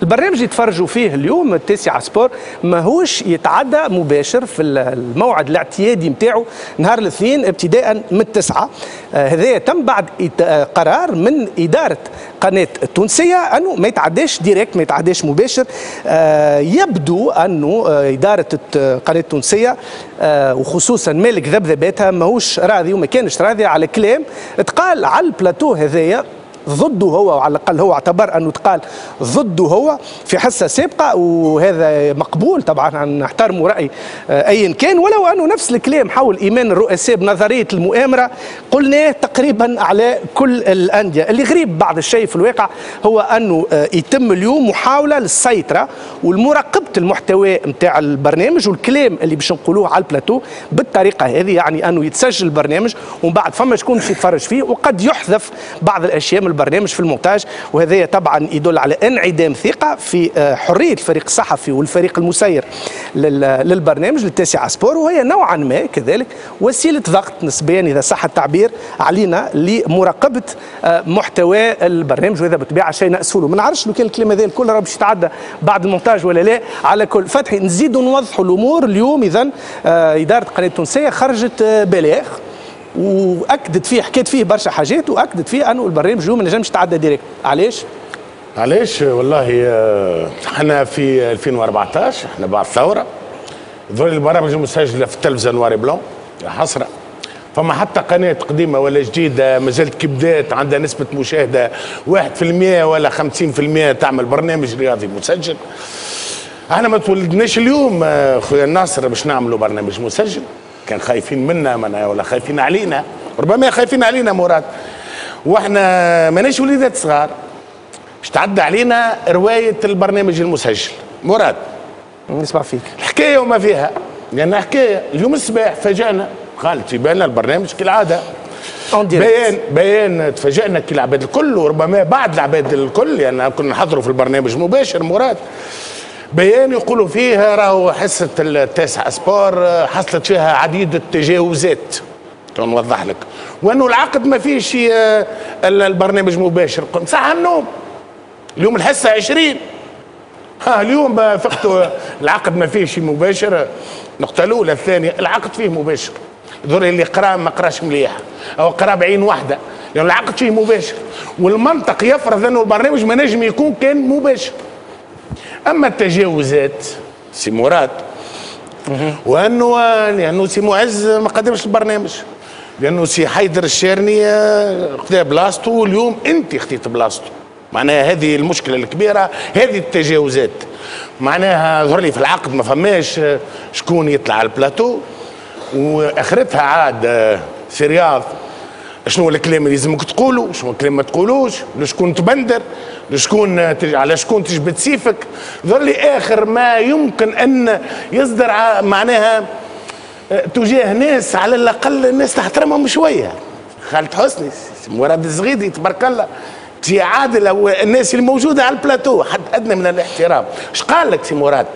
البرنامج اللي تفرجوا فيه اليوم التاسعة سبور ماهوش يتعدى مباشر في الموعد الاعتيادي نتاعو نهار الاثنين ابتداء من 9. هذا تم بعد قرار من إدارة قناة التونسية أنه ما يتعداش ديريكت، ما يتعداش مباشر. يبدو أنه إدارة قناة التونسية وخصوصا مالك ذبذباتها ماهوش راضي وما كانش راضي على كلام تقال على البلاتو هذايا ضده هو، وعلى الاقل هو اعتبر انه تقال ضده هو في حصه سابقه، وهذا مقبول طبعا، نحترموا راي ايا كان، ولو انه نفس الكلام حول ايمان الرؤساء بنظريه المؤامره قلناه تقريبا على كل الانديه. اللي غريب بعض الشيء في الواقع هو انه يتم اليوم محاوله للسيطره والمراقبه المحتوى نتاع البرنامج والكلام اللي باش نقولوه على البلاتو بالطريقه هذه، يعني انه يتسجل البرنامج ومن بعد فما شكون باش يتفرج فيه وقد يحذف بعض الاشياء من البرنامج في المونتاج، وهذا طبعا يدل على انعدام ثقه في حريه الفريق الصحفي والفريق المسير للبرنامج للتاسعة سبور، وهي نوعا ما كذلك وسيله ضغط نسبيا اذا صح التعبير علينا لمراقبه محتوى البرنامج، وهذا بالطبيعه شيء نأسفله. ما نعرفش لو كان الكلام هذا الكل راه باش يتعدى بعد المونتاج ولا لا. على كل فتحي نزيدوا نوضحوا الامور اليوم. اذا اداره قناه التونسيه خرجت بلاغ واكدت فيه، حكيت فيه برشا حاجات واكدت فيه انه البرنامج اليوم ما نجمش يتعدى ديريكت. علاش؟ والله احنا في 2014 احنا بعد الثوره ظل البرامج المسجله في التلفزه نواري بلون حسره، فما حتى قناه قديمه ولا جديده ما زالت كي بدات عندها نسبه مشاهده 1% ولا 50% تعمل برنامج رياضي مسجل. احنا ما تولدناش اليوم خويا الناصر باش نعملوا برنامج مسجل، كان خايفين منا ولا خايفين علينا، ربما خايفين علينا مراد، واحنا ماناش وليدات صغار باش تعدى علينا روايه البرنامج المسجل. مراد نسمع فيك. الحكايه وما فيها، لان حكايه اليوم الصباح فاجأنا، قالت في بالنا البرنامج كالعاده بيان تفاجئنا كالعباد الكل، وربما بعد العباد الكل لان كنا نحضروا في البرنامج مباشر مراد، بيان يقولوا فيه راهو حصه التاسعة سبور حصلت فيها عديد التجاوزات، نوضح لك، وانه العقد ما فيش البرنامج مباشر. قلت صح النوم اليوم الحصه 20 اليوم فقتوا العقد ما فيش مباشر. النقطه الاولى. الثانيه العقد فيه مباشر، ذول اللي قرا ما قراش مليح او قرا بعين واحده، لان العقد فيه مباشر والمنطق يفرض انه البرنامج ما نجم يكون كان مباشر. اما التجاوزات سي مراد وانه لانه سي معز ما قدمش البرنامج، لانه سي حيدر الشارني خذا بلاصتو واليوم انت خذيت بلاصتو، معناها هذه المشكله الكبيره، هذه التجاوزات معناها ظهر لي في العقد ما فماش شكون يطلع على البلاتو، واخرتها عاد في رياض شنو الكلام اللي لازمك تقولوا، شنو الكلام ما تقولوش، لشكون تبندر، لشكون على شكون تجبد سيفك. ظهر لي اخر ما يمكن ان يصدر معناها تجاه ناس على الاقل الناس تحترمهم شويه. خالد حسني، مراد الزغيدي تبارك الله، سي عادل او الناس اللي موجوده على البلاتو حد ادنى من الاحترام. ايش قال لك سي مراد؟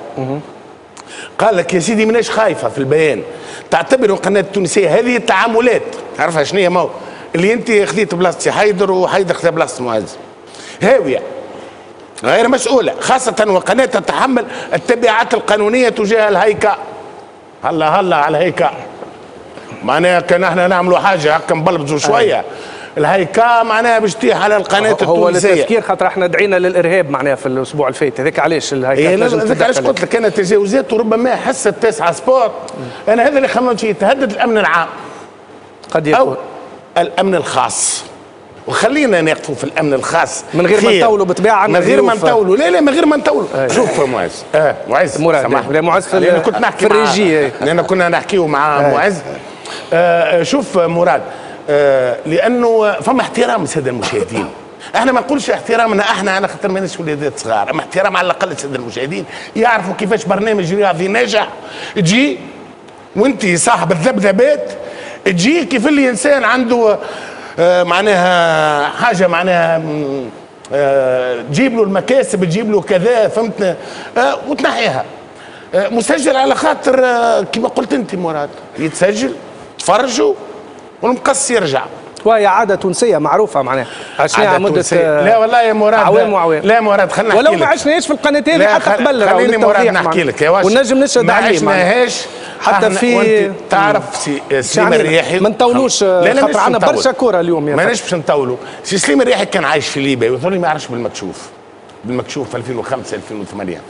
قال لك يا سيدي ماناش خايفه في البيان، تعتبروا القناه التونسيه هذه التعاملات تعرفها شنو هي مو اللي انت خذيت بلاصتي حيدر وحيدر خذا بلاصه معز هاويه غير مسؤوله، خاصه وقناه تتحمل التبعات القانونيه تجاه الهيكاء. هلا على الهيكاء معناها كان احنا نعملوا حاجه هكا نبلبزوا شويه الهيكاء معناها باش تطيح على القناه التونسيه. هو للتذكير خاطر احنا دعينا للارهاب معناها في الاسبوع اللي فات، هذاك علاش الهيكاء هذاك علاش قلت لك انا تجاوزات وربما حصه التاسعة سبور. انا هذا اللي خممت فيه، تهدد الامن العام قد يكون او الامن الخاص، وخلينا نقفوا في الامن الخاص من غير ما نطولوا بالطبيعه، من غير ما نطولوا. لا من غير ما نطولوا. شوف معز معز لا معز لأن كنت نحكي في الريجي لان كنا نحكيو مع معز. شوف مراد، لانه فما احترام الساده المشاهدين، احنا ما نقولش احترامنا انا خاطر ماناش وليدات صغار، اما احترام على الاقل الساده المشاهدين يعرفوا كيفاش برنامج رياضي ناجح تجي وانت صاحب الذبذبات، تجي كيف اللي انسان عنده معناها حاجه معناها تجيب له المكاسب، تجيب له كذا فهمتنا، وتنحيها مسجل على خاطر كما قلت انت مراد يتسجل تفرجوا والمقص يرجع. وهي عاده تونسيه معروفه معناها عشناها مده لا والله يا مراد اعوام وأعوام. لا مراد خلينا نحكي لك ولو ما عشناش في القناه هذه حتى قبل خليني مراد نحكي لك يا واش ونجم نشهد عليه ما عشناهاش حتى في تعرف سليم الرياحي ما نطولوش خاطر عندنا برشا كوره اليوم ما نجمش باش نطولوا. سي سليم الرياحي كان عايش في ليبيا ويظل ما يعرفش بالمكشوف في 2005 2008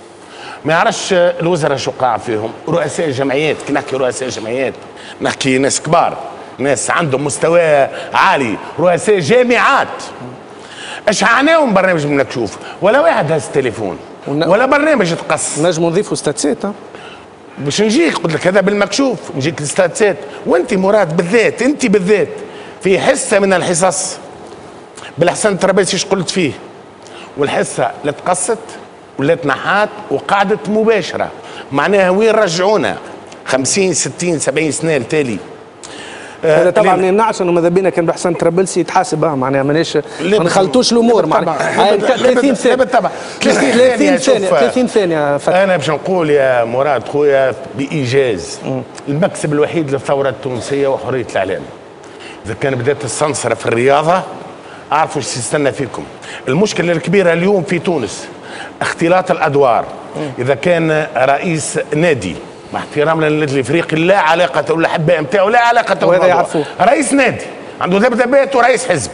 ما يعرفش الوزراء شو قاع فيهم، رؤساء جمعيات. كي نحكي رؤساء جمعيات نحكي ناس كبار، ناس عندهم مستوى عالي، رؤساء جامعات. اش عناهم برنامج من مكشوف؟ ولا واحد هز التليفون ولا برنامج تقص. نجموا نضيفوا ستاتسات باش نجيك قلت لك هذا بالمكشوف نجيك الستاتسات. وانت مراد بالذات انت بالذات في حصه من الحصص بالحسن الترابيسي ايش قلت فيه، والحصه لا تقصت ولا تنحات وقعدت مباشره. معناها وين رجعونا 50 60 70 سنه التالي. هذا طبعا ما يمنعش انه ماذا بينا كان بحسن ترابلسي يتحاسب معناها ماناش ما نخلطوش الامور معناها 30 ثانيه بالطبع 30 ثانيه انا باش نقول يا مراد خويا بايجاز المكسب الوحيد للثوره التونسيه وحريه الاعلام. اذا كان بدات السنسره في الرياضه اعرفوا ايش يستنى فيكم. المشكله الكبيره اليوم في تونس اختلاط الادوار. اذا كان رئيس نادي مع احترامنا للنادي الافريقي لا علاقه والاحباء نتاعو لا علاقه وهذا يعرفوه. رئيس نادي عنده دبدبات ورئيس حزب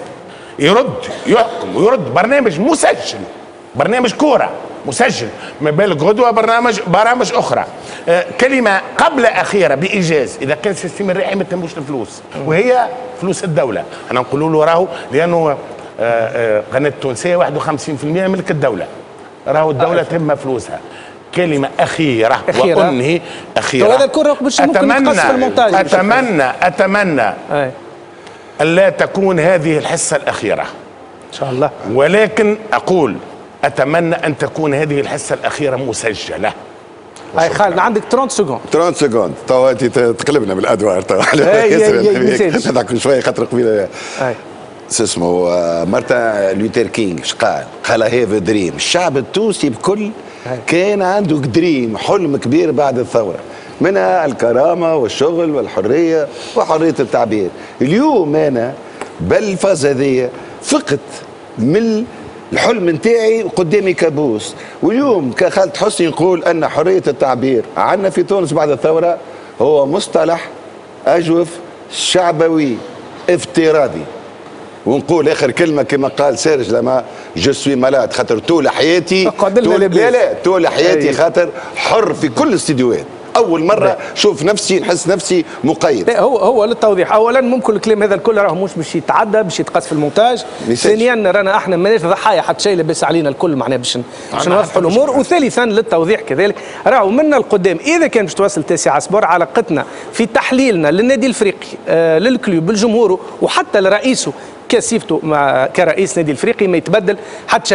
يرد يحكم ويرد برنامج مسجل، برنامج كوره مسجل، ما بالك غدوه برامج اخرى. كلمه قبل اخيره بايجاز، اذا كان سيستم الرعايه ما تهموش الفلوس وهي فلوس الدوله، انا نقولوا له راهو لانه قناه التونسيه 51% ملك الدوله، راهو الدوله تهمها فلوسها. كلمة أخيرة وأنهي أخيرة. وهذا الكرة باش ممكن يتقص في المونتاج. أتمنى ألا تكون هذه الحصة الأخيرة إن شاء الله، ولكن أقول أتمنى أن تكون هذه الحصة الأخيرة مسجلة. هاي خالد عندك 30 سكوند 30 سكوند توا تقلبنا بالأدوار توا نضحكوا شوية خاطر قبيلة اسمه مارتن لوثر كينغ اش قال هيف دريم. الشعب التونسي بكل كان عنده دريم، حلم كبير بعد الثورة، منها الكرامة والشغل والحرية وحرية التعبير. اليوم أنا بالفاز هذه فقت من الحلم نتاعي وقدامي كابوس. واليوم كخالد حسني نقول أن حرية التعبير عندنا في تونس بعد الثورة هو مصطلح أجوف شعبوي افتراضي. ونقول اخر كلمه كما قال سيرج لما جو سوي مالاد خاطر طول حياتي طول حياتي خاطر حر في كل الاستديوهات. اول مره شوف نفسي نحس نفسي مقيد. لا هو للتوضيح، اولا ممكن الكلام هذا الكل راه مش باش يتعدى باش يتقاس في المونتاج. ثانيا رانا احنا ماناش ضحايا حتى شيء لاباس علينا الكل معناها باش نوضحوا الامور. وثالثا للتوضيح كذلك راهو منا القدام اذا كان باش توصل 9 سبور علاقتنا في تحليلنا للنادي الافريقي للكلوب بالجمهور وحتى لرئيسه كسيفته كرئيس نادي الافريقي ما يتبدل حتى